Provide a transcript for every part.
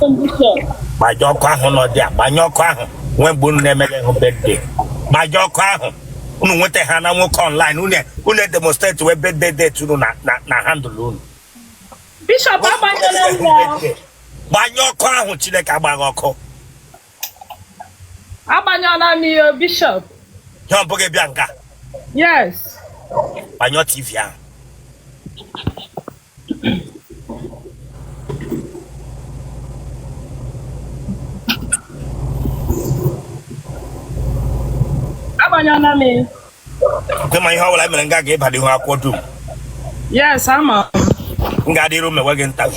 Majoko ahụ nọ dị a, Banyoko ahụ, when Bunu na-emeghe hụ birthday. Majoko ahụ, unu nwete ha na nwoke online, unu demonstrate we birthday date unu na handle unu. Bishop abanyela Banyoko ahụ Chineke agbaghị ọkụ. Abanyela m yo Bishop. John Boge Bianca. Yes. Banyo TV ahụ. Abanyela m. Kema ihe ọbụla mere nga ga-ịba dị hụ akwụkwọ dum. Yes, ama. Nga dịrị ume wege nta.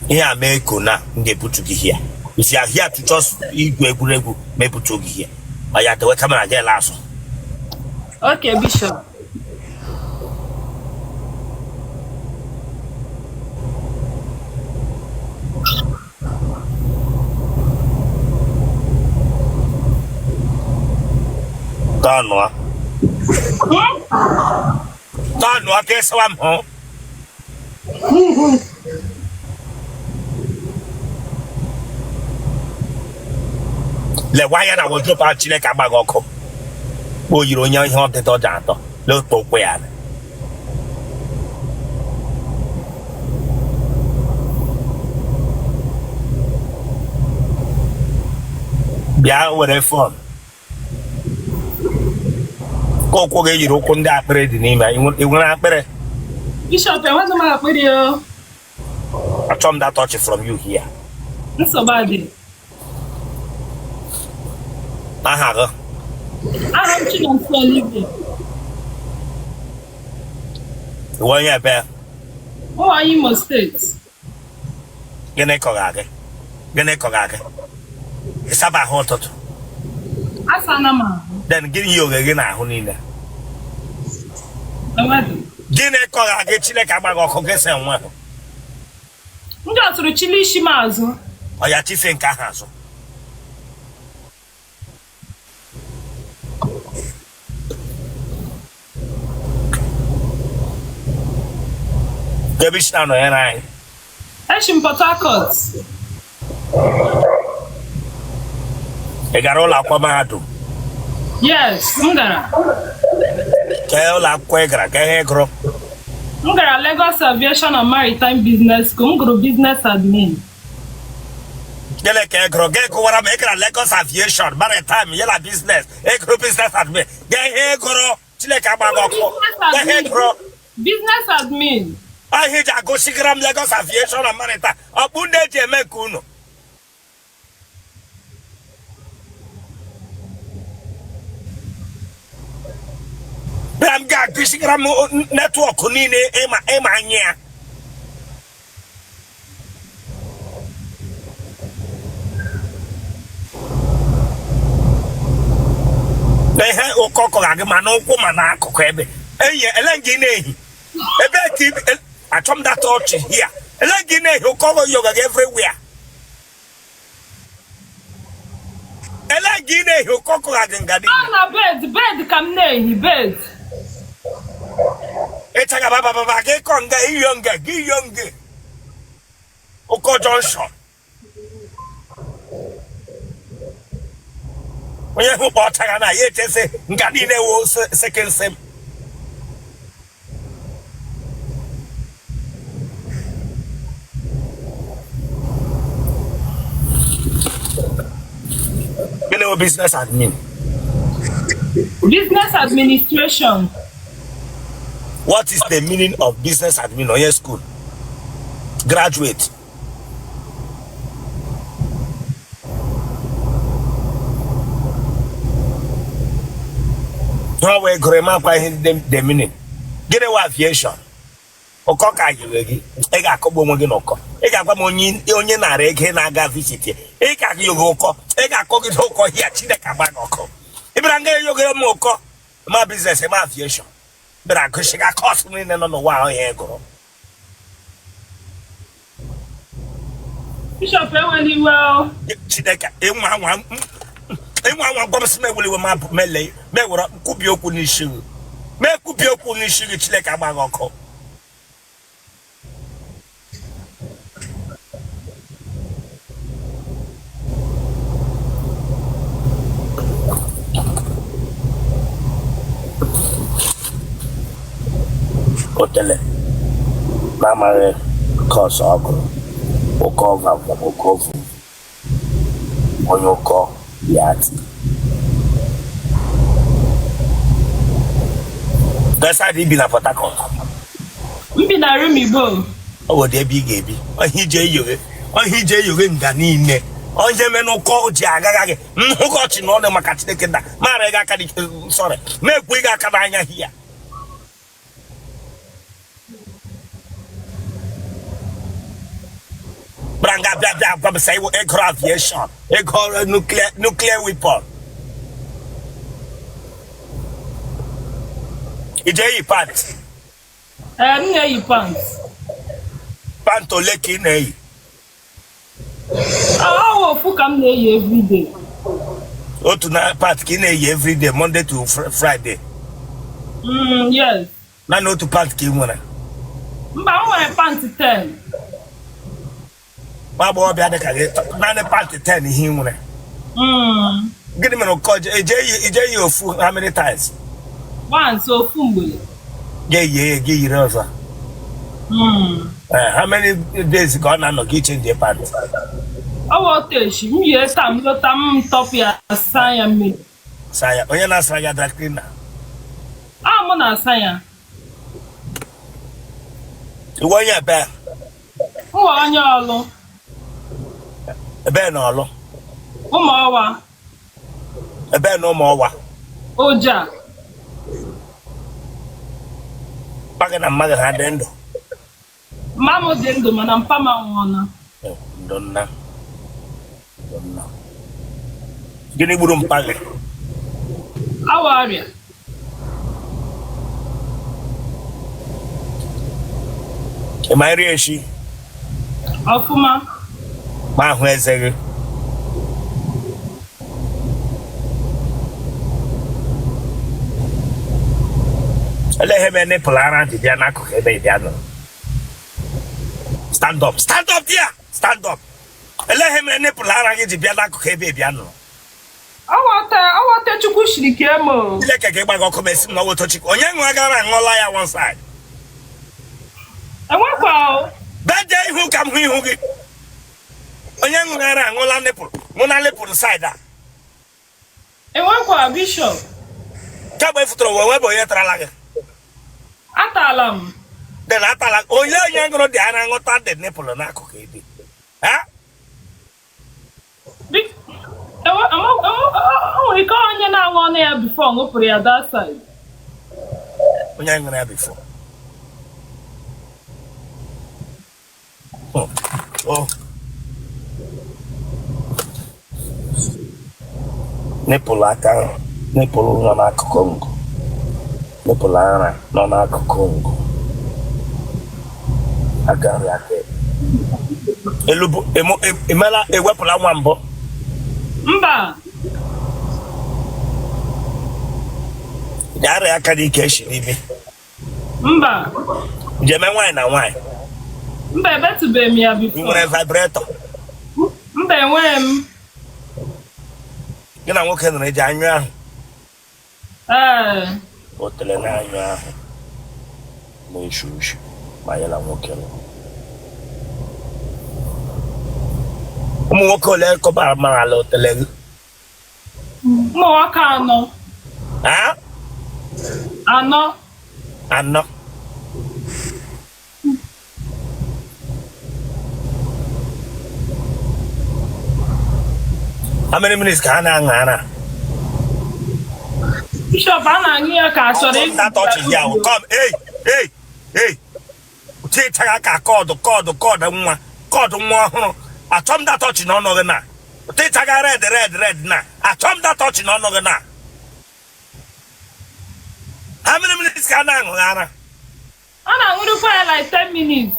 Ihe a mee ko na nga ebutu gị here. If you are here to just igwe egwuregwu mee butu gị here. Ọ ya tewe kamera gị laasụ. Okay, Bishop. Tanua. Tanua ke sawam ho. Le waya na wo drop out Chineke agbaghị ọkụ. O yiri onye ihe ọdịda ọja atọ. Le tokwe ya. Bịa were phone. Koko ga yiri okwu ndị akpịrị dị n'ime. I nwere akpịrị? Bishop, enwezi m akpịrị o. Achọ m that touch from you here. Nsogbu adị. Aha gị? Aha m Chinonso Olivia. Iwe onye ebe? Ụwa Imo Steeti. Gịnị kọga gị? Gịnị kọga gị? Ịsaba ahụ ụtụtụ? Asana m ahụ. Then gịnị yi oge gị n'ahụ niile? Enwezi. Gịnị kọga gị Chineke agbaghị ọkụ gị sị nwa ahụ? Ndị ọtụrụ chili isi m azụ. Ọ ya chife nke ahụ azụ. Ebe isi na-anọ ya n'anyị. Echi m Port Harcourt. Ị gara ụlọ akwụkwọ mahadum? Yes, m gara. Kee ụlọ akwụkwọ ị gara, ka ihe gụrụ? M gara Lagos Aviation and Maritime Business School. M gụrụ Business Admin. Gịnị ka ị gụrụ? Gị gụwara m ị gara Lagos Aviation, Maritime, yala Business, ị gụrụ Business Admin. Gị ihe gụrụ Chineke agbaghị ọkụ. Gị ihe gụrụ? Business Admin. Ahịa ji agụsigara m Lagos Aviation and Maritime. Ọ bụ ndị eji eme ka unu. Bịa m ga-agụsigara m netwọk niile ịma anya ya. Ihe ụkọ kọga gị ma n'ụkwụ ma n'akụkụ ebe. Ele gị na-ehi. Ebe ka achọm that touch here. Ele gị na-ehi ụkọ yoga gị everywhere. Ele gị na-ehi ụkọ kọga gị nga dị. Na bed ka m na-ehi bed. Ịchaga baba gị kọ nga iyo nga gị iyo nga. Ụkọ Johnson. Onye hụ kpọ ọchaga na ya echese nga dị na-ewo second sem. Business admin. Business administration. What is the meaning of business admin on your school? Graduate. No way, grammar by the meaning. Get away aviation. Okoka yegi. Ega kobo mogi noko. Ega kwa onye na rege na aga visit. Ega yogoko. Ega kogi hoko here. Chide kabanoko. Ibrange yoge moko. My business, my aviation. But I could cost me no wow here go. Bishop, when well. Chideka, one bombs me will my melee. Me were Kubio Kunishu. Me Kubio Kunishu, Chileka Bagoko. Otele Mama cause ọgụ ụkọ vaam ụkọ vuum onye ụkọ ya ati desa dị bi na Port Harcourt mbi na room Igbo ọ wụ ebe ị ga-ebi ọhịa ije yoghe nga niile onye menụ ụkọ ji agaga gị ụkọchị na ọdụ maka Chineke nda mara gị aka dị sọrọ na-ekwe gị aka n'anya hia Branga bia bia say ego aviation, ego nuclear weapon. Ije pants. Nne pants. Panto leki nei. Oh, fuck am na every day. Otu na part ki nei every day, Monday to Friday. Yes. Na no to part ki nwere. Mba o nwere pants 10. Babo bia de ka na ne part 10 hi nwere. Gini me no call ije ofu how many times? Once ofu mgbe. Ge yire ofa. How many days go na no ki change the part? Owo teshi mi ye tam go tam top ya asanya me. Saya onye na asanya drag cleaner. Mo na asanya. Iwo ye be. Nwa onye olu. Ebe na olu. Ụmụ ọwa. Ebe na ụmụ ọwa. Oja. Page na mmadụ ha dị ndụ. Mama dị ndụ mana mpa ma nwụọna. Donna. Gịnị gburu mpa gị? Awa arịa. Ị ma nri echi? Ọfụma. Ma ahụ eze gị. Ele ebe nipụl ara dị bịa n'akụkụ ebe ị bịa nọ. Stand up there! Stand up! Ele ebe nipụl ara gị dị bịa n'akụkụ ebe ị bịa nọ. Awata Chukwu shiri kee mo. Ile ka gị gbaga ọkụ mesi na ọwụtọ Chukwu. Onye nwe agara aṅụla ya one side. Enwekwa o. Beje ihu ka m hụ ihu gị. Onye nwe agara aṅụla nipụl. Mụ na nipụl side a. Enwekwa Bishop. Kagbe ifutoro wewe bụ onye tarala gị. Atala m. Den atala onye ngụrụ dị ara nghọta dị nipụl n'akụkụ ebe. Ha? Nwere ike onye na-aṅụ ọnụ ya before ṅụpụrụ ya that side. Onye ṅụrụ ya before. Nipụl aka nipụl nọ n'akụkụ ngụ. Nipụl ara nọ n'akụkụ ngụ. Agarị aka. Elubu emela ewepụla nwa mbụ. Mba. Jare aka dị ike eshi n'ime. Mba. Jeme nwanyị na nwanyị. Mba ebetụbeghị m ya bifo. Ị nwere vibrator. Mba enweghị m. Gị na nwoke nọrọ eji anyụ ahụ. Otele na anyụ ahụ. Na-eshu ushu ma ya na nwoke nọ. Ụmụ nwoke ole kọbara mara ala otele gị? Ụmụ nwoke anọ. Ha? Anọ. Anọ. How many minutes ka ha na-aṅụ ara? Bishop a na-aṅụ ya ka achọrọ ịgụ. That touch is here. Come, hey. Uche chaga ka kọọdụ nwa ọhụrụ. Achọm that touch n'ọnụ gị na. Uche chaga red na. Achọm that touch n'ọnụ gị na. How many minutes ka ha na-aṅụ ara? A na-aṅụrịkwa ya like 10 minutes.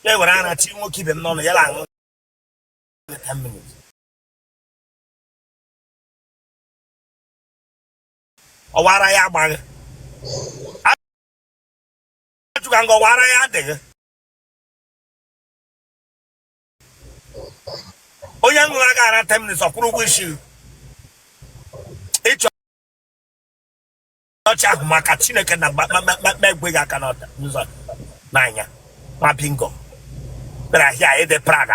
Ya were ara chi nwoke ibe m n'ọnụ ya na-aṅụ 10 minutes. Ọwara ya agbaghị. Ajụka nga ọwara ya adịghị. Onye ṅụrụ aga ara 10 minutes ọkwụrụ ụgwọ isi. Ịchọ ọcha maka Chineke na megwe ga aka n'ụzọ n'anya ma bingo bịara ahịa ede praga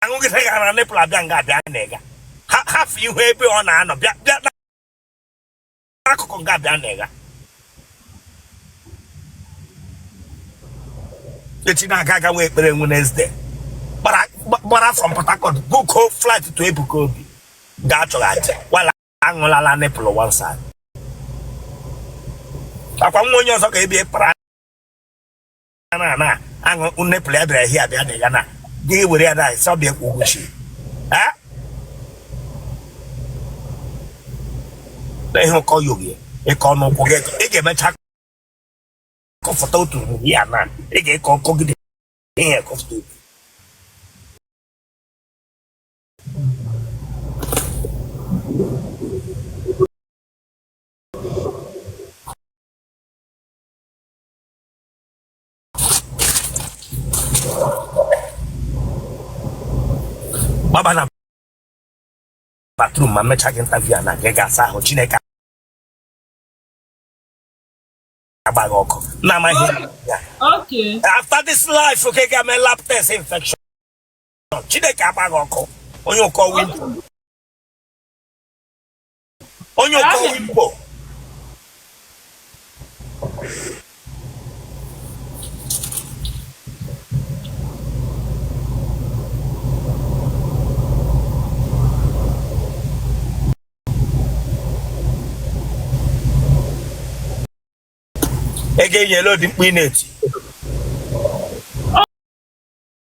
aṅụgide gara nipụl abịa nga abịa na-ega hafụ ihu ebe ọ na-anọ bịa n'akụkụ nga abịa na-ega echi na-aga aga nwee ekpere Wednesday gbara from Port Harcourt book flight to Ebuka Obi ga-achọghị aja wala aṅụlala nipụl one side akwa nwa onye ọzọ ka ebie para na aṅụ nipụl ya bịara ahịa abịa na-ega na dị were ya na sọbịa kwuguchi ihe ụkọ yogi ịkọ n'ụkwụ gị ị ga-emecha kọfọta otu ya na ị ga-ekọ ọkọgide ihe kọfọta otu Baba na bathroom ma mecha gị interview na gị ga-asa ahụ Chineke agbaghị ọkụ na amaghị Okay. After this life okay ga me lap test infection Chineke agbaghị ọkụ onye ụkọ wimbo onye ụkọ wimbo again yellow the minute.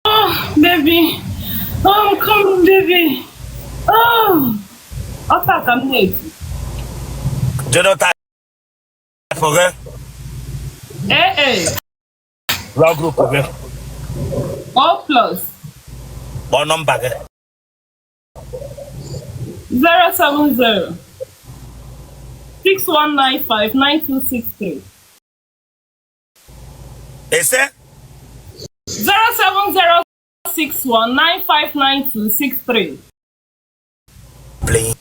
Oh, baby. Oh, come, baby. Oh, I'll talk a minute. Jonathan for her. Log group for her. All plus. One number. 070 6195 9263. Is it? 07061959263. Playing.